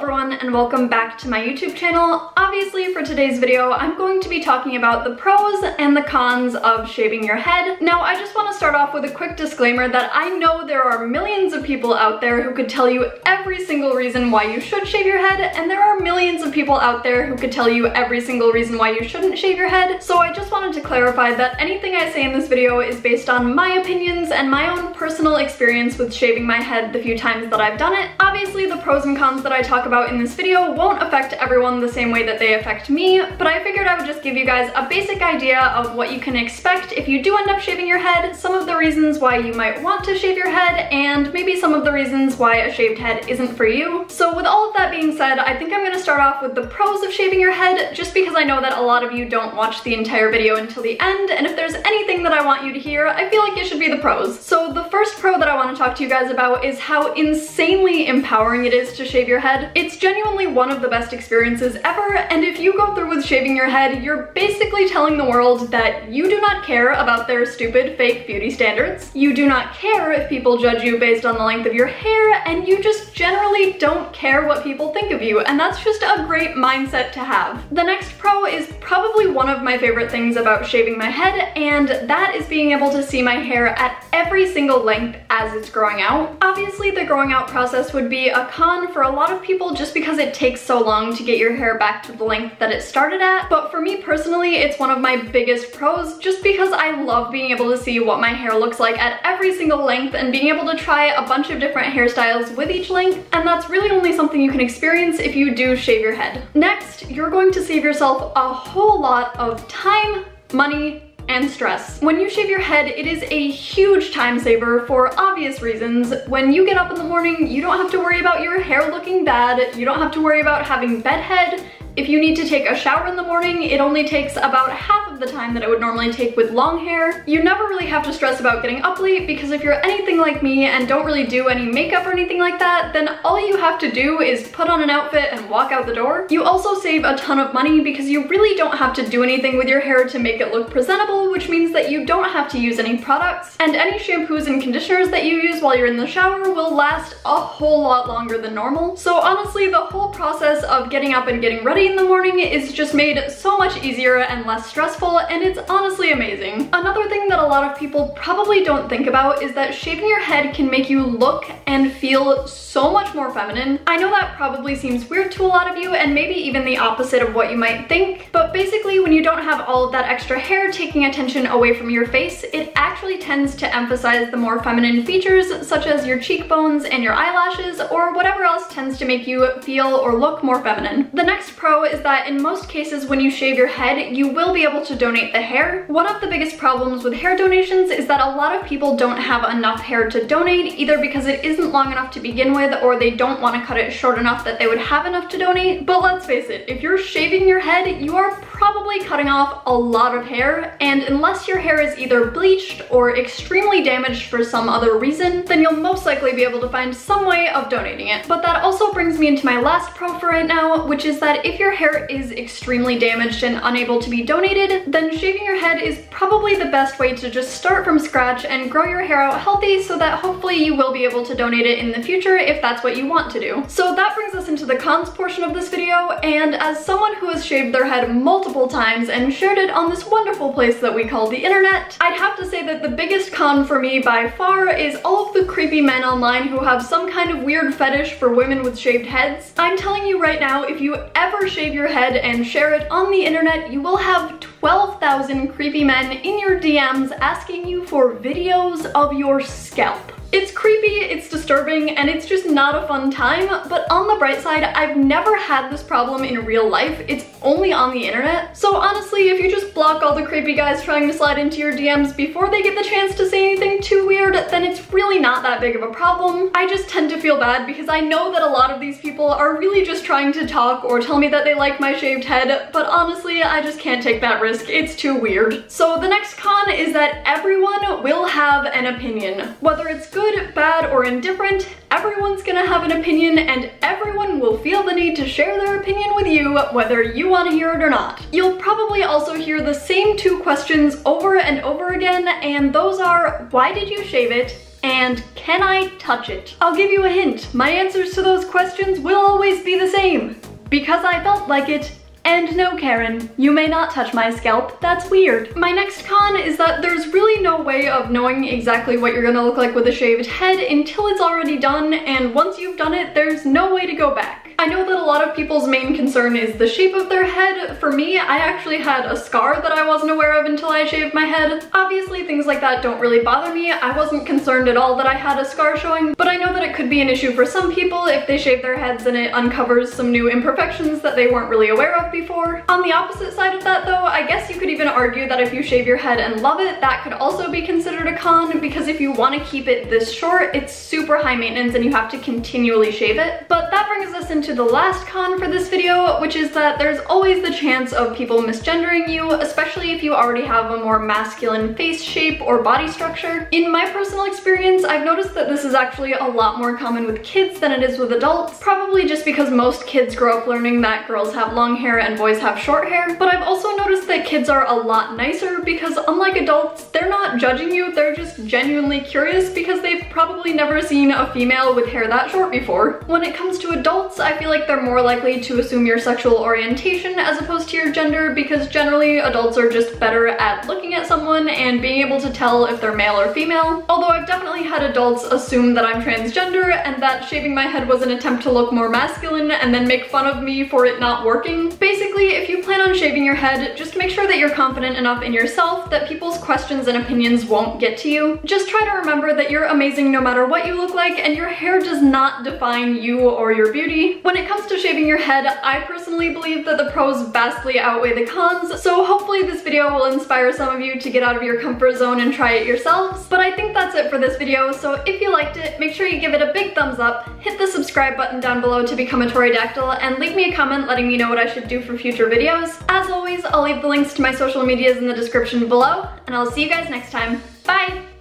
everyone and welcome back to my YouTube channel. Obviously for today's video I'm going to be talking about the pros and the cons of shaving your head. Now I just want to start off with a quick disclaimer that I know there are millions of people out there who could tell you every single reason why you should shave your head, and there are millions of people out there who could tell you every single reason why you shouldn't shave your head. So I just wanted to clarify that anything I say in this video is based on my opinions and my own personal experience with shaving my head the few times that I've done it. Obviously the pros and cons that I talk about in this video won't affect everyone the same way that they affect me, but I figured I would just give you guys a basic idea of what you can expect if you do end up shaving your head, some of the reasons why you might want to shave your head, and maybe some of the reasons why a shaved head isn't for you. So with all of that being said, I think I'm going to start off with the pros of shaving your head, just because I know that a lot of you don't watch the entire video until the end, and if there's anything that I want you to hear, I feel like it should be the pros. So the first pro that I want to talk to you guys about is how insanely empowering it is to shave your head. It's genuinely one of the best experiences ever, and if you go through with shaving your head, you're basically telling the world that you do not care about their stupid fake beauty standards. You do not care if people judge you based on the length of your hair, and you just generally don't care what people think of you, and that's just a great mindset to have. The next pro is probably one of my favorite things about shaving my head, and that is being able to see my hair at every single length as it's growing out. Obviously the growing out process would be a con for a lot of people just because it takes so long to get your hair back to the length that it started at, but for me personally it's one of my biggest pros just because I love being able to see what my hair looks like at every single length and being able to try a bunch of different hairstyles with each length, and that's really only something you can experience if you do shave your head. Next, you're going to save yourself a whole lot of time, money, and stress. When you shave your head, it is a huge time saver for obvious reasons. When you get up in the morning, you don't have to worry about your hair looking bad, you don't have to worry about having bedhead. If you need to take a shower in the morning, it only takes about half of the time that it would normally take with long hair. You never really have to stress about getting up late, because if you're anything like me and don't really do any makeup or anything like that, then all you have to do is put on an outfit and walk out the door. You also save a ton of money because you really don't have to do anything with your hair to make it look presentable, which means that you don't have to use any products, and any shampoos and conditioners that you use while you're in the shower will last a whole lot longer than normal. So honestly, the whole process of getting up and getting ready in the morning is just made so much easier and less stressful, and it's honestly amazing. Another thing that a lot of people probably don't think about is that shaving your head can make you look and feel so much more feminine. I know that probably seems weird to a lot of you, and maybe even the opposite of what you might think, but basically when you don't have all of that extra hair taking attention away from your face, it actually tends to emphasize the more feminine features such as your cheekbones and your eyelashes, or whatever else tends to make you feel or look more feminine. The next pro is that in most cases when you shave your head, you will be able to donate the hair. One of the biggest problems with hair donations is that a lot of people don't have enough hair to donate, either because it isn't long enough to begin with, or they don't want to cut it short enough that they would have enough to donate. But let's face it, if you're shaving your head, you are probably cutting off a lot of hair, and unless your hair is either bleached or extremely damaged for some other reason, then you'll most likely be able to find some way of donating it. But that also brings me into my last pro for right now, which is that if your hair is extremely damaged and unable to be donated, then shaving your head is probably the best way to just start from scratch and grow your hair out healthy, so that hopefully you will be able to donate it in the future if that's what you want to do. So that brings us into the cons portion of this video, and as someone who has shaved their head multiple times and shared it on this wonderful place that we call the internet, I'd have to say that the biggest con for me by far is all of the creepy men online who have some kind of weird fetish for women with shaved heads. I'm telling you right now, if you ever shave your head and share it on the internet, you will have 12,000 creepy men in your DMs asking you for videos of your scalp. It's creepy, it's disturbing, and it's just not a fun time, but on the bright side, I've never had this problem in real life. It's only on the internet. So honestly, if you just block all the creepy guys trying to slide into your DMs before they get the chance to say anything too weird, then it's really not that big of a problem. I just tend to feel bad because I know that a lot of these people are really just trying to talk or tell me that they like my shaved head, but honestly, I just can't take that risk. It's too weird. So the next con is that everyone will have an opinion. Whether it's good, bad, or indifferent, everyone's gonna have an opinion, and everyone will feel the need to share their opinion with you, whether you want to hear it or not. You'll probably also hear the same two questions over and over again, and those are, why did you shave it? And can I touch it? I'll give you a hint. My answers to those questions will always be the same. Because I felt like it. And no, Karen, you may not touch my scalp. That's weird. My next con is that there's really no way of knowing exactly what you're gonna look like with a shaved head until it's already done, and once you've done it, there's no way to go back. I know that a lot of people's main concern is the shape of their head. For me, I actually had a scar that I wasn't aware of until I shaved my head. Obviously, things like that don't really bother me. I wasn't concerned at all that I had a scar showing, but I know that it could be an issue for some people if they shave their heads and it uncovers some new imperfections that they weren't really aware of before. On the opposite side of that though, I guess you could even argue that if you shave your head and love it, that could also be considered a con, because if you want to keep it this short, it's super high maintenance and you have to continually shave it. But that brings us into the last con for this video, which is that there's always the chance of people misgendering you, especially if you already have a more masculine face shape or body structure. In my personal experience, I've noticed that this is actually a lot more common with kids than it is with adults, probably just because most kids grow up learning that girls have long hair and boys have short hair. But I've also noticed that kids are a lot nicer because unlike adults, they're not judging you, they're just genuinely curious because they've probably never seen a female with hair that short before. When it comes to adults, I feel like they're more likely to assume your sexual orientation as opposed to your gender, because generally adults are just better at looking at someone and being able to tell if they're male or female. Although I've definitely had adults assume that I'm transgender and that shaving my head was an attempt to look more masculine and then make fun of me for it not working. Basically, if you plan on shaving your head, just make sure that you're confident enough in yourself that people's questions and opinions won't get to you. Just try to remember that you're amazing no matter what you look like, and your hair does not define you or your beauty. When it comes to shaving your head, I personally believe that the pros vastly outweigh the cons, so hopefully this video will inspire some of you to get out of your comfort zone and try it yourselves. But I think that's it for this video, so if you liked it, make sure you give it a big thumbs up, hit the subscribe button down below to become a Toridactyl, and leave me a comment letting me know what I should do for future videos. As always, I'll leave the links to my social medias in the description below, and I'll see you guys next time. Bye!